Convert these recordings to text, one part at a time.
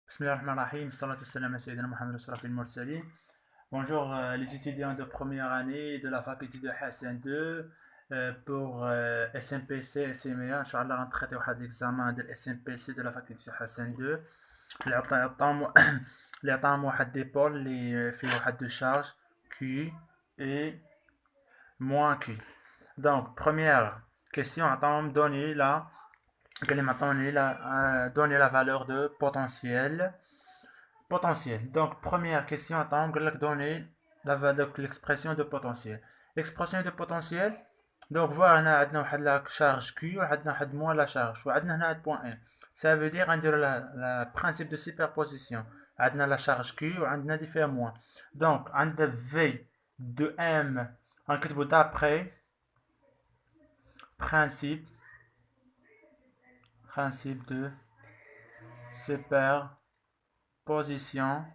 Bismillahirrahmanirrahim, salatu wassalam à Sayyidina Muhammad Ashrafil Mursalin. Bonjour les étudiants de première année de la faculté de Hassan 2 pour SMPC et SMEA. Inch'Allah, on traite l'examen de SMPC de la faculté de Hassan 2. اللي عطاهم واحد ديبول اللي فيه واحد دو charge Q et moins Q. Donc, première question, عطاهم donner donner la valeur de potentiel. Donc, première question, attends, donner l'expression de potentiel. L'expression de potentiel, donc, voir, on a la charge Q, on a moins la charge, on a point M. Ça veut dire, on a le principe de superposition. On a la charge Q, on a différents moins. Donc, on a V de M, on a d'après principe de superposition,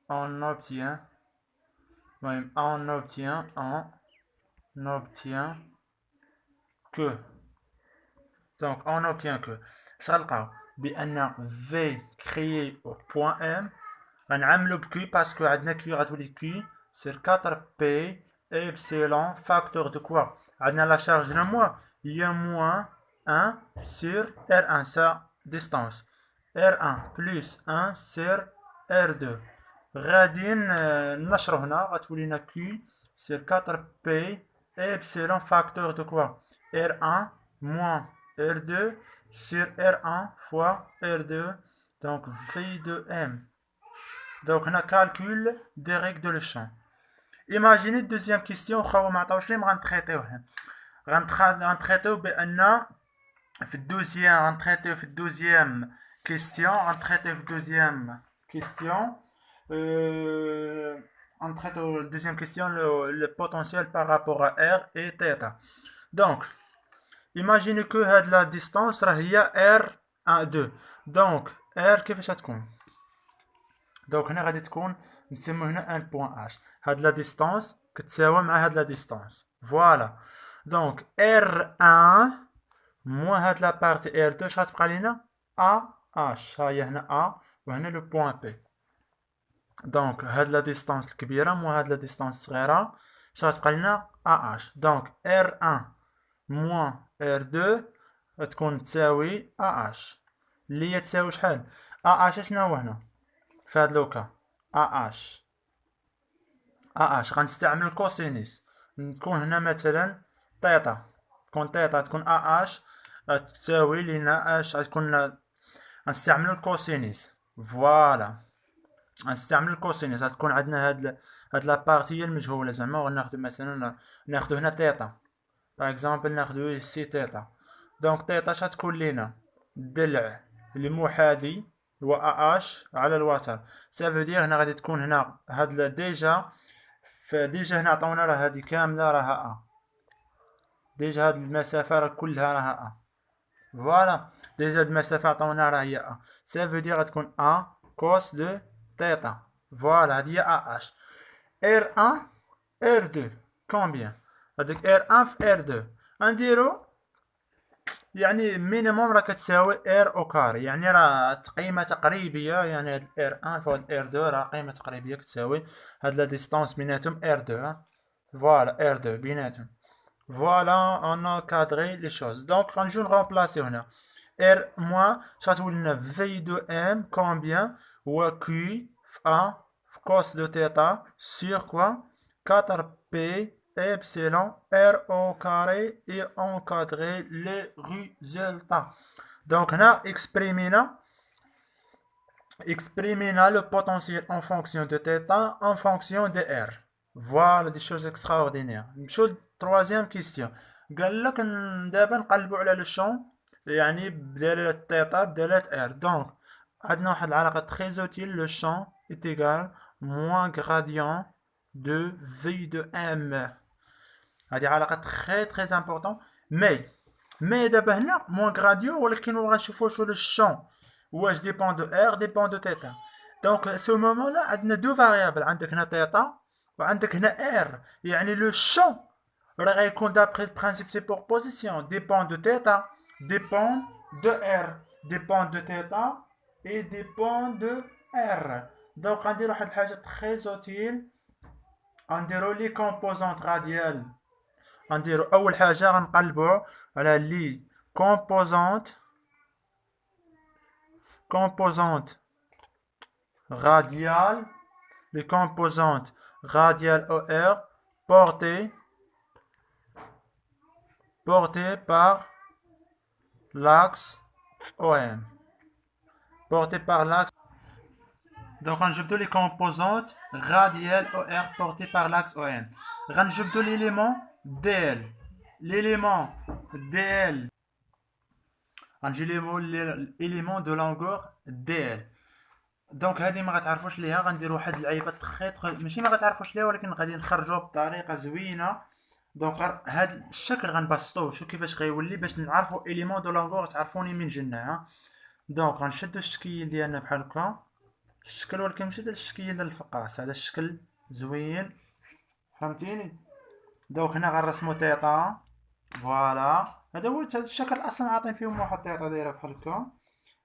on obtient que. Donc, on obtient que. شغلقاو بأن V créé au point M غنعملو بQ parce que عندنا Q غتولي Q sur 4P epsilon facteur de quoi. عندنا la charge de moins il y a moins 1 sur R1 sa distance. R1 plus 1 sur R2 غادي نشرو هنا غتولي لنا Q sur 4P epsilon facteur de quoi. R1 moins R2 sur R1 fois R2, donc V de M. Donc on a calcul des règles de le champ. Imaginez deuxième question, غنتريتيو بأن في الدوزيام question, on traite la deuxième question le potentiel par rapport à R et θ. Donc, imaginez que la distance هي R1 donc R كيفاش تكون. donc هنا غادي تكون نسمو هنا 1 point H. هاد لا ديستانس كتساوي مع هاد لا ديستانس. فوالا. donc R1 moins هاد لا بارتي R2 اش غتبقى لينا AH. ها هي هنا A وهنا لو بوين P. donc هاد لا ديستانس الكبيرة moins هاد لا ديستانس الصغيرة اش غتبقى لينا AH. donc R1 moins R2 غتكون تساوي AH اللي هي تساوي شحال. AH شنو هو هنا في هاد لوكا. AH غنستعمل الكوسينيس. تكون هنا مثلا تيتا تكون AH تساوي لينا اش غتكون. غنستعمل الكوسينيس. فوالا غنستعمل الكوسينيس. غتكون عندنا هاد لا بارتي هي المجهولة زعما غناخدو مثلا ناخدو هنا تيتا باغ اكزومبل ناخدو سي تيتا. دونك تيتا اش غتكون لينا الضلع المحاذي هو اش على الوتر. سافو دير هنا غادي تكون هنا هاد ديجا هنا عطاونا راه هادي كامله راها ديجا هاد المسافه راه كلها راها فوالا. ديجا هاد المسافه عطاونا راه هي سافو دير غتكون كوس دو تيتا. فوالا هادي هي اش. R1 R2 كومبيان. هاديك R1 في R2 غنديرو يعني مينيموم راه كتساوي R او كاري. يعني راه قيمة تقريبية. يعني هاد R1 فوق R2 راه قيمة تقريبية كتساوي هاد لا ديستانس بيناتهم R2. فوالا R2 بيناتهم. فوالا اون كادري لي شوز. دونك غنجيو نغومبلاسيو هنا R موان شغتولي لنا في دو ام كومبيان هو كي في A في كوس دو تيتا سيغ كوا 4 بي epsilon R au carré et encadrer les résultats. Donc, on a exprimé le potentiel en fonction de θ, en fonction de R. Voilà des choses extraordinaires. Troisième question. قال لك دابا نقلبوا على لو شون يعني بدالة θ بدالة R. Donc, عندنا واحد العلاقة très utile. Le champ est égal moins gradient de V de M. هذه علاقة très important. mais دابا هنا موان غراديو ولكن غنشوفو شو لو شون واش ديبون دو R ديبون دو تيتا. دونك سو مومون لا عندنا دو فاريابل. عندك هنا تيتا وعندك هنا R. يعني لو شون راه غيكون دابخي برانسيب سوبربوزيسيون ديبون دو تيتا ديبون دو R ديبون دو تيتا et dépend de R. Donc غندير واحد الحاجة très utile. غنديرو لي composantes radiales. غنديرو أول حاجة غنقلبو على لي composantes radiales. Les composantes radiales OR portées par l'axe OM. Portées par l'axe. Donc غنجبدو les composantes radiales OR portées par l'axe OM. غنجبدو l'élément DL. L'élément DL. غنجيبو l'élément de longueur DL. دونك هذه ما غتعرفوش ليها، غندير واحد اللعيبه ماشي ما غتعرفوش ليها، ولكن غادي نخرجوها بطريقه زوينه. دونك هذا الشكل غنبسطوه، شوف كيفاش غيولي باش نعرفوا اليمون دو لونغور، تعرفوني من جنا. دونك غنشدو الشكل ديالنا بحال هكا الشكل، ولكن ماشي هذا الشكل ديال الفقاس، هذا الشكل زوين، فهمتيني. دونك هنا غنرسمو تيتا، فوالا هذا هو هذا الشكل اصلا عاطين فيهم واحد تيتا دايره بحال هكا.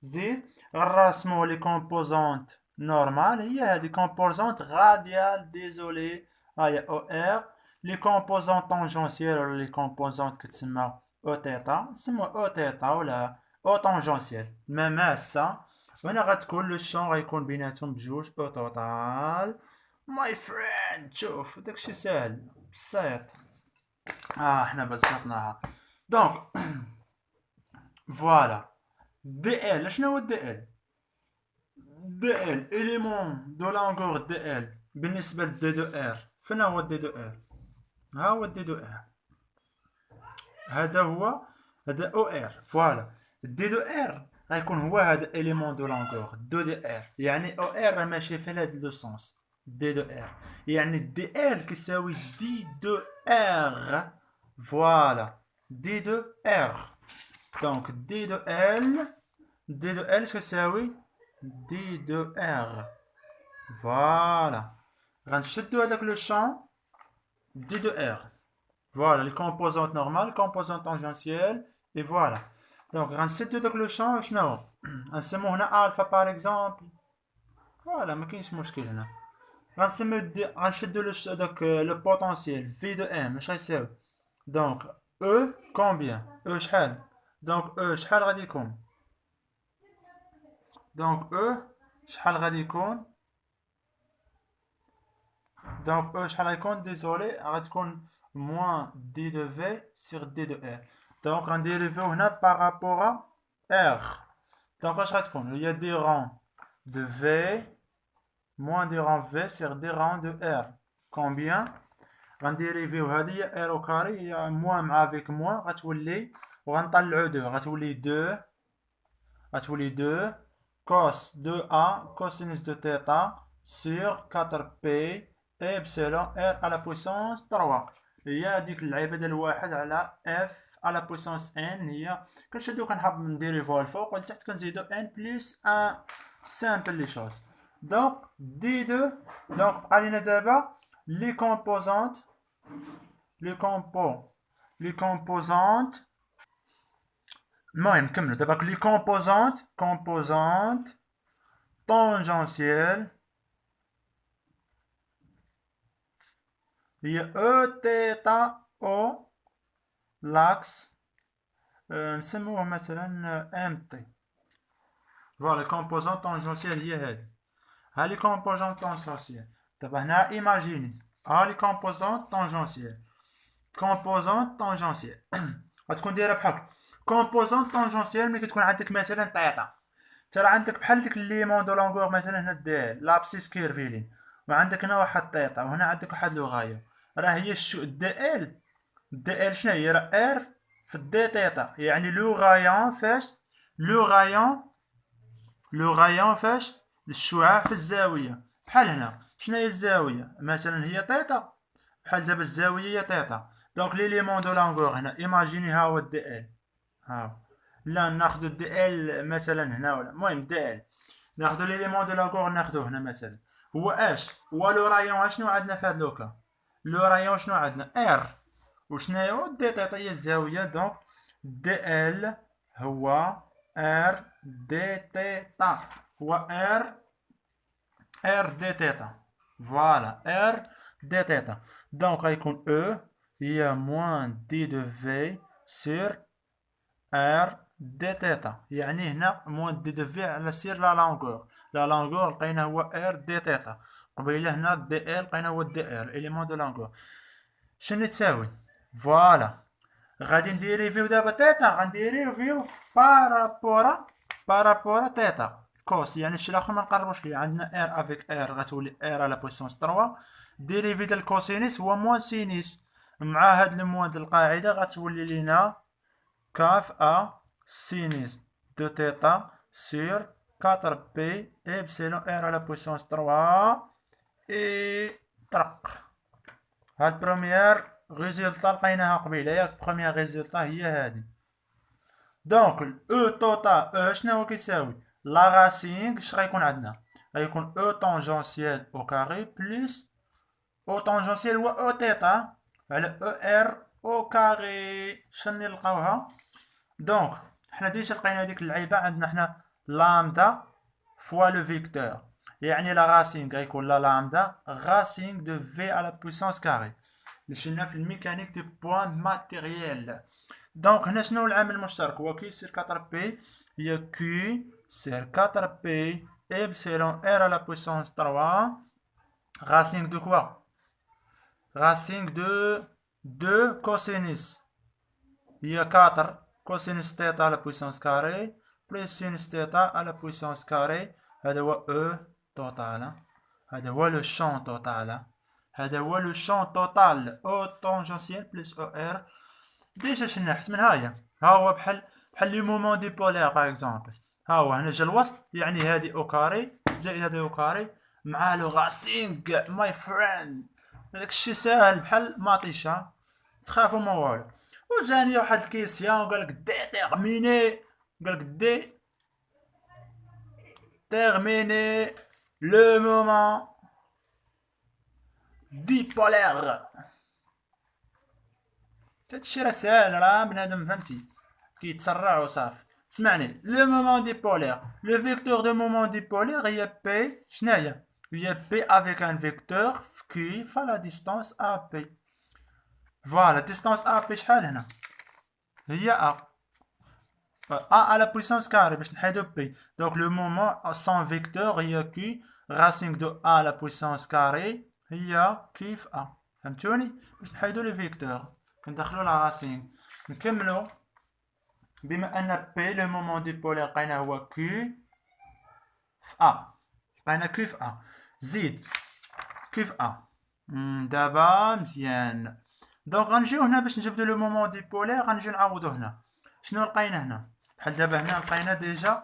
زيد غنرسمو لي كومبوزونت نورمال، هي هادي كومبوزونت غاديال، ديزولي هاهي او ار. لي كومبوزونت طونجونسيال ولا لي كومبوزونت كتسمى او تيتا، نسموها او تيتا ولا او طونجونسيال، ما ماسة. وهنا غتكون لو شون غيكون بيناتهم بجوج او توتال. ماي فريند شوف داكشي ساهل بسيط. حنا بسطناها. دونك فوالا دي ال. شنو هو دي ال؟ دي ال اليمون دو لونغور دي ال بالنسبه لدي دو ار. فين هو دي دو ار؟ ها هو دي دو ار، هذا هو، هذا او ار. فوالا دي دو ار غيكون هو هذا اليمون دو لونغور دو دي ار، يعني او ار راه ماشي في هذا لو سونس. دي دو ار يعني دي ال كيساوي دي دو ار. فوالا دي دو ار. دونك دي دو ال، دي دو ال كيساوي دي دو ار. فوالا غنشدو هذاك لو شون دي دو ار. فوالا لي كومبوزونت نورمال، كومبوزونت تانجونسيال، اي فوالا. دونك غنسدو داك لو شون شنو غنسموه هنا الفا باغ اكزومبل. فوالا ما كاينش مشكل هنا. غنسميو غنشدو داك لو بوتونسييل في دو ام اش غيساوي. دونك او كومبيان، او شحال؟ دونك او شحال غادي يكون؟ دونك او شحال غادي يكون؟ دونك او شحال غيكون؟ ديزولي غتكون موان دي دو في سيغ دي دو ار. دونك غنديريفيو هنا بارابورا ار. دونك اش غتكون؟ هي دي رون دو في موان دي رون في سيغ دي رون دو ار. كومبيان؟ غنديريفيو هادي هي ار او كاري، هي موان مع افيك موان غتولي، وغنطلعو دو غتولي دو، غتولي دو كوس دو ا كوسينوس دو تيتا سيغ 4 بي ابسلون ار على بويسونس 3. هي هاديك اللعيبه ديال واحد على اف على بويسونس ان. هي كنشدو كنحب نديريفوها الفوق ولتحت كنزيدو ان بلس ان سامبل لي شوز. دونك دي دو. دونك بقى لينا دابا لي كومبوزونت، لي كومبوزونت. المهم نكملو دابا لي كومبوزونت طونجونسيال هي او تيتا او لاكس، نسموه مثلا ام تي. فوالا كومبوزونت طونجونسيال هي هادي. ها لي كومبوزونت طونجونسيال. دابا هنا ايماجيني ها لي كومبوزونت طونجونسيال. كومبوزونت طونجونسيال غتكون دايره بحال كومبوزونت طونجونسيال. ملي كتكون عندك مثلا طيطه، ترى عندك بحال ديك ليمون دو لونغور مثلا هنا ديال لابسيس كيرفيلين، وعندك هنا واحد طيطه، وهنا عندك واحد لو غايو. راه هي دي ال، دي ال شنو هي؟ راه ار في دي تيتا، يعني لو غايون فاش، لو غايون فاش الشعاع في الزاويه. بحال هنا شنو هي الزاويه؟ مثلا هي تيتا، بحال دابا الزاويه هي تيتا. دونك ليليمون دو لونغور هنا ايماجيني ها هو دي ال. ها لا ناخذ دي ال مثلا هنا، ولا المهم دي ال ناخذ ليليمون دو لونغور ناخذوه هنا مثلا. هو اش هو لو رايون؟ شنو عندنا في هاد لوكا؟ لو رايون شنو عندنا؟ ار. وشنو هي دي تيتا؟ هي الزاويه. دونك دي ال هو ار دي تيتا. هو ار دي تيتا. فوالا ار دي تيتا. دونك غيكون او هي موان دي دو في سير ار دي تيتا. يعني هنا موان دي دو في على سير لا لونغور. لا لونغور لقينا هو ار دي تيتا. قبيله هنا دي ال لقينا هو دي ال اليمون دو لونغور. شنو تساوي؟ فوالا غادي نديريفيو دابا تيتا. غنديريفيو بارابورا تيتا كوس. يعني الشيء الاخر ما نقربوش ليه. عندنا ار افيك ار غتولي ار على بويسونس 3. ديريفي ديال الكوسينيس هو موان سينيس. مع هاد الموان ديال القاعده غتولي لينا كاف ا سينيس دو تيتا سور 4 بي ابسيلون ار على بويسونس 3 اي طرق. هاد بروميير ريزولطا لقيناها قبيله ياك. بروميير ريزولطا هي هادي. دونك او توتال او شنو هو كيساوي؟ لا راسين اش غيكون عندنا؟ غيكون او طونجونسيال او كاري بلس او طونجونسيال هو او تيتا على او ار او كاري. شنو نلقاوها؟ دونك حنا ديجا لقينا ديك اللعيبه. عندنا حنا لامدا فوا لو فيكتور. يعني لا راسين غيكون لا لامدا راسين دو في على بويسونس كاري اللي شلنا في الميكانيك دي بوان ماتيريال. دونك هنا شنو العامل المشترك؟ هو كي سير 4 بي هي كي سير 4 بي ابسيلون ار على بويسونس 3 راسين دو كوا؟ راسين دو كوسينيس هي 4 كوسينيس تيتا على بويسونس كاري بلس سينيس تيتا على بويسونس كاري. هذا هو او توتال. هذا هو لو شون توتال. هذا هو لو شون توتال او طونجونسيال بلس او ار. ديجا شنو حيت من هايا ها هو بحال لي مومون دي بولير باغ اكزومبل. ها هو هنا جا الوسط. يعني هادي او كاري زائد هادي او كاري مع لو راسينغ ماي فريند. هذاك الشيء ساهل بحال ماطيشا. تخافوا ما والو. وجاني واحد الكيسيون وقالك دي تيرميني. قالك دي تيرميني لو مومون دي بولير. هادشي راه ساهل. راه بنادم فهمتي كيتسرع وصافي. اسمعني لو مومون دي بولير. لو فيكتور دو مومون دي بولير هي بي. شناهي؟ هي بي افيك ان فيكتور في كي فلا ديستانس ا بي. فوالا ديستانس ا بي شحال هنا؟ هي ا على بويسونس كاري باش نحيدو بي. دونك لو مومون سون فيكتور هي كي راسينغ دو ا على بويسونس كاري هي كيف ا. فهمتوني؟ باش نحيدو لي فيكتور كندخلو لا راسينغ. نكملو. بما ان بي لو مومون دي بولير لقينا هو كي في ا. لقينا كي في ا زيد كي في ا. دابا مزيان. دونك غنجيو هنا باش نجبدو لو مومون دي بولير. غنجيو نعوضو هنا. شنو لقينا هنا؟ بحال دابا هنا لقينا ديجا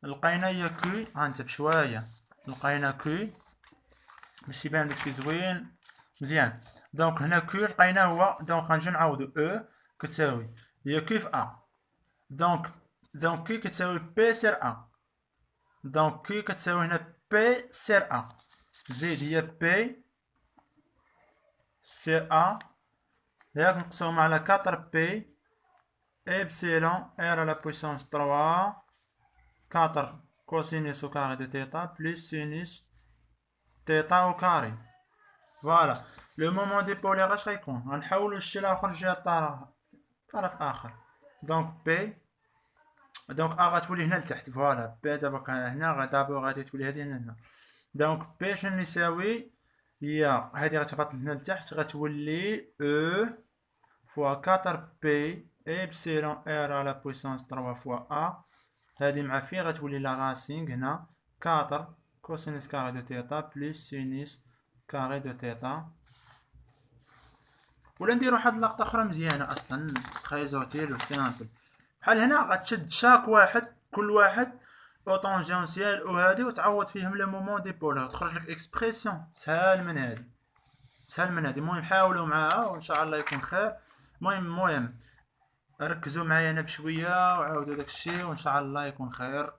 لقينا هي كي. غنتب شويه. لقينا كي باش يبان داكشي زوين مزيان. دونك هنا كي لقينا هو. دونك غنجيو نعوضو او كتساوي هي كي في ا. دونك كي كتساوي بي سير ا. دونك كي كتساوي هنا بي سير ا زيد هي بي سير ا ياك نقسمهم على 4 بي ابسيلون ار على بويسونس 3 4 كوسينيس او كاري دو تيتا بلس سينيس تيتا او كاري. فوالا لو مومون دي بولير اش غيكون؟ غنحولو الشي الاخر جهة طرف اخر. دونك بي دونك ا غتولي هنا لتحت. فوالا بي دابا هنا دابا غادي تولي هادي هنا. دونك بي شنو يساوي؟ هي هادي غتهبط هنا لتحت غتولي او فوا 4 بي ابسيلون ار على بويسونس 3 فوا ا. هادي مع في غتولي لا راسينغ هنا 4 كوسينيس كاري دو تيتا بلس سينيس كاري دو تيتا. ولا نديرو واحد اللقطة اخرى مزيانة اصلا تري زوتيل و سامبل. بحال هنا غتشد شاك واحد كل واحد او طونجونسيال او هادي وتعوض فيهم لو مومون دي بولير تخرج لك اكسبريسيون. سهل من هادي. المهم حاولوا معاها وان شاء الله يكون خير. المهم ركزوا معايا انا بشويه وعاودوا داكشي وان شاء الله يكون خير.